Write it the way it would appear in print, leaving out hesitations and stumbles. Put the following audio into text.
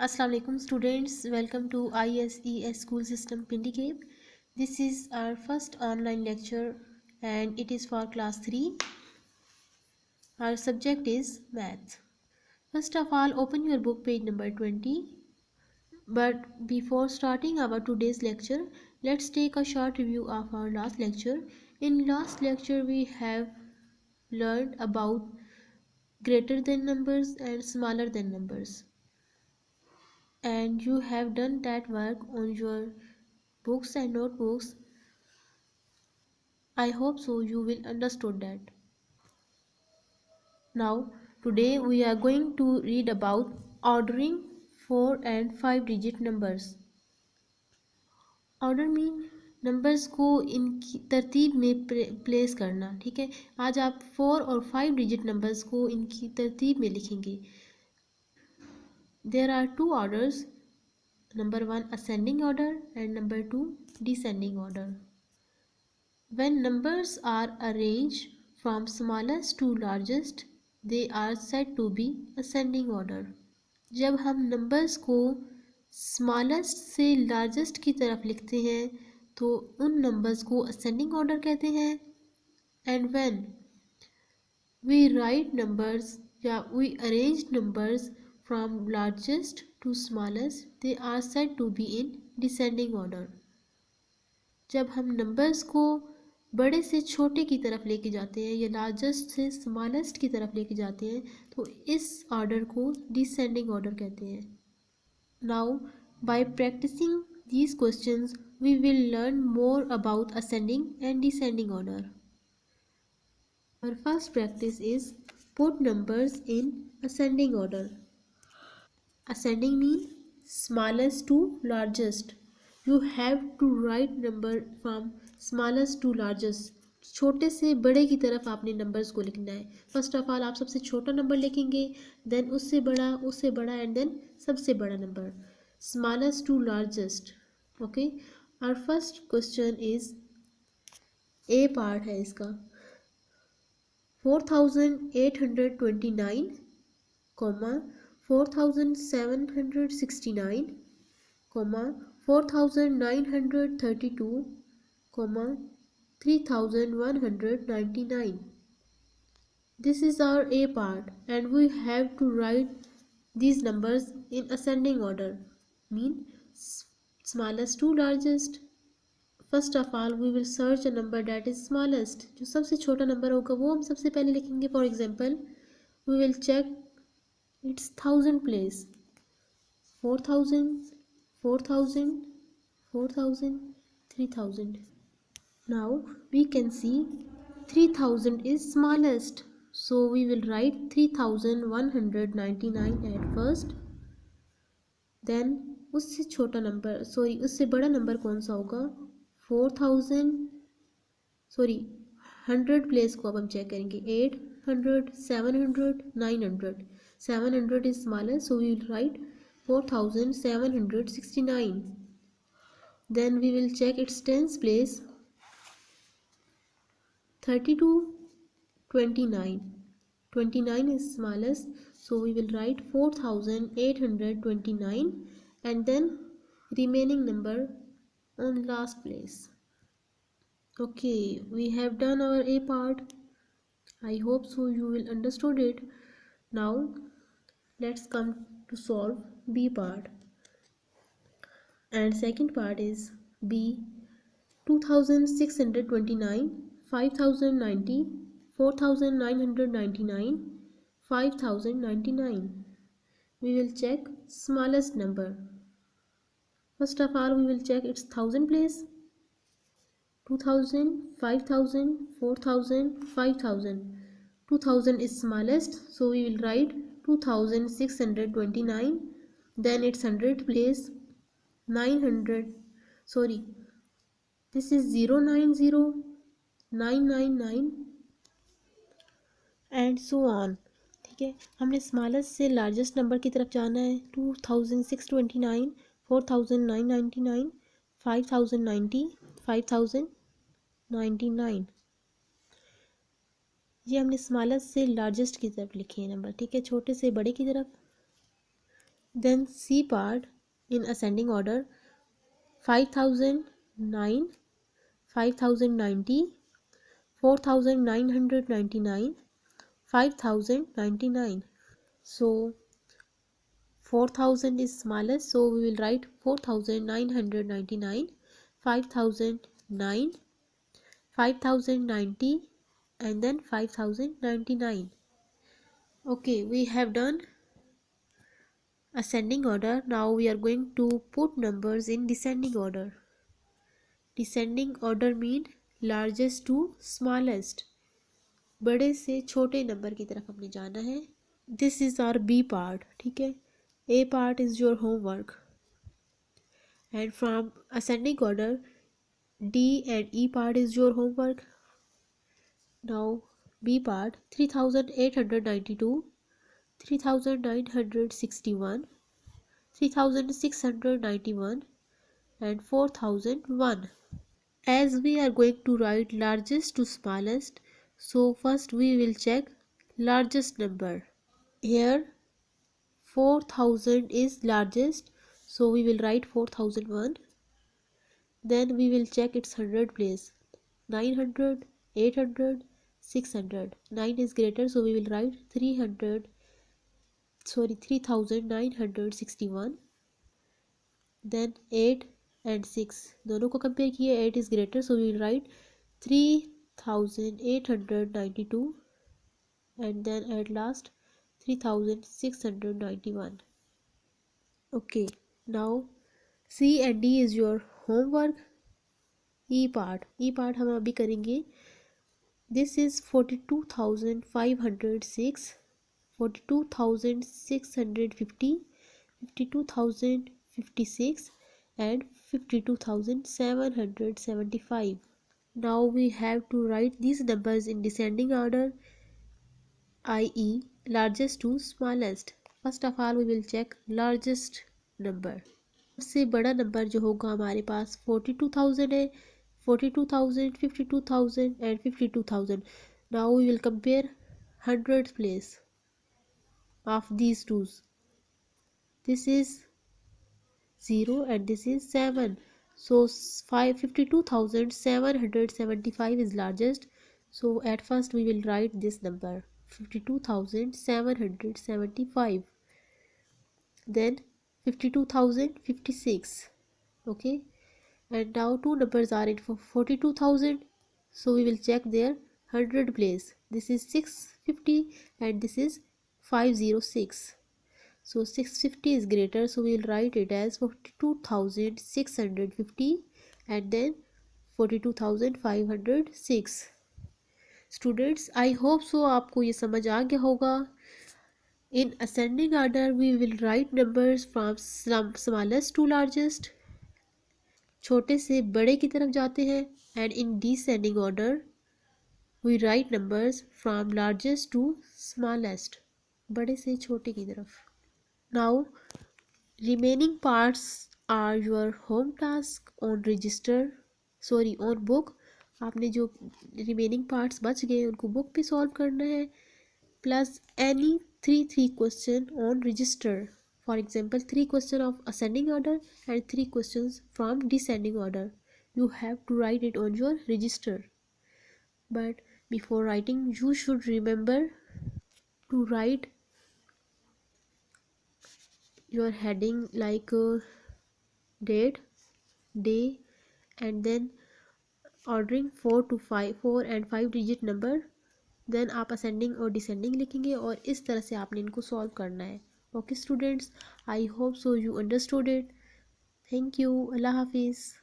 Assalamu alaikum students, welcome to ISES School System Pindicape. This is our first online lecture and it is for class 3. Our subject is math. First of all, open your book page number 20. But before starting our today's lecture, let's take a short review of our last lecture. In last lecture we have learned about greater than numbers and smaller than numbers. And you have done that work on your books and notebooks. I hope so you will understood that. Now today we are going to read about ordering 4 and 5 digit numbers. Order mean numbers को इनकी तरतीब में place करना. ठीक है, आज आप 4 और 5 डिजिट नंबर्स को इनकी तरतीब में लिखेंगे. There are two orders, number 1 ascending order and number 2 descending order. When numbers are arranged from smallest to largest, they are said to be ascending order. जब हम numbers को smallest से largest की तरफ लिखते हैं तो उन numbers को ascending order कहते हैं. And when we write numbers या we arrange numbers from largest to smallest, they are said to be in descending order. जब हम numbers को बड़े से छोटे की तरफ लेके जाते हैं या लार्जेस्ट से स्मॉलेस्ट की तरफ लेके जाते हैं तो इस ऑर्डर को डिसेंडिंग ऑर्डर कहते हैं. Now by practising these questions we will learn more about ascending and descending order. Our first practice is put numbers in ascending order. Ascending mean smallest to largest. You have to write number from smallest to largest. छोटे से बड़े की तरफ आपने numbers को लिखना है. First of all आप सबसे छोटा नंबर लिखेंगे, देन उससे बड़ा एंड देन सबसे बड़ा नंबर. Smallest to largest. Okay, our first question is a part है इसका. 4829 comma 4769 comma 4932 comma 3199. This is our A part and we have to write these numbers in ascending order, mean smallest to largest. First of all we will search a number that is smallest. जो सबसे छोटा number होगा वो हम सबसे पहले लिखेंगे. For example we will check its thousand place. 4000 4000 4000 3000. Now we can see 3000 is smallest, so we will write 3199 at first. Then उससे छोटा नंबर उससे बड़ा नंबर कौन सा होगा? 4000 100 प्लेस को अब हम चेक करेंगे. 800 700 900. 700 is smallest, so we will write 4769. Then we will check its tens place. 32 29. 29 is smallest, so we will write 4829 and then remaining number on last place. Okay, we have done our A part. I hope so you will understood it. Now let's come to solve B part. And second part is B. 2629 5090 4999 5099. We will check smallest number. First of all we will check its thousand place. 2000 5000 4000 5000. 2000 is smallest, so we will write 2629. Then its 100 place. 900 this is 090 999 and so on. ठीक है, हमने smallest से largest number की तरफ जाना है. 2629 4999 5090 5099. ये हमने स्मॉलेस्ट से लार्जेस्ट की तरफ लिखे हैं नंबर. ठीक है, छोटे से बड़े की तरफ. Then C part in ascending order 5009, 5090, 4999, 5099. So 4000 is smallest, so we will write 4999, 5009, 5090 and then 5099. Okay, we have done ascending order. Now we are going to put numbers in descending order. Descending order mean largest to smallest. बड़े से छोटे number की तरफ हमने जाना है. This is our B part. ठीक है. A part is your homework. And from ascending order, D and E part is your homework. Now B part 3892, 3961, 3691 and 4001. As we are going to write largest to smallest, so first we will check largest number. Here 4000 is largest, so we will write 4001. Then we will check its hundred place. 900, 800, 600. 9 is greater, so we will write 3961. Then 8 and 6 दोनों को compare किए. 8 is greater, so we will write 3892 and then at last 3691. Okay, now C and D is your homework. E part हम अभी करेंगे. This is 42,506, 42,650, 52,056 and 52,775. Now we have to write these numbers in descending order, i.e. largest to smallest. First of all we will check largest number. सबसे बड़ा number जो होगा हमारे पास 42,000 है. 42,000, 52,000 and 52,000. Now we will compare hundredth place of these two. This is 0 and this is 7. So 52,775 is largest. So at first we will write this number 52,775. Then 52,056. Okay. And now two numbers are in for 42,000. So we will check their hundred place. This is 650 and this is 506. So 650 is greater, so we will write it as 42,650 and then 42,506. Students, I hope so आपको ये समझ आ गया होगा. In ascending order we will write numbers from smallest to largest. छोटे से बड़े की तरफ जाते हैं. And in descending order we write numbers from largest to smallest. बड़े से छोटे की तरफ. Now remaining parts are your home task on on book. आपने जो remaining parts बच गए उनको book पे solve करना है, plus any 3 question on register. For example, 3 questions of ascending order and 3 questions from descending order. You have to write it on your register. But before writing, you should remember to write your heading like date, day and then ordering 4 and 5 digit number. Then आप ascending और descending लिखेंगे और इस तरह से आपने इनको solve करना है. Okay students, I hope so you understood it. Thank you. Allah Hafiz.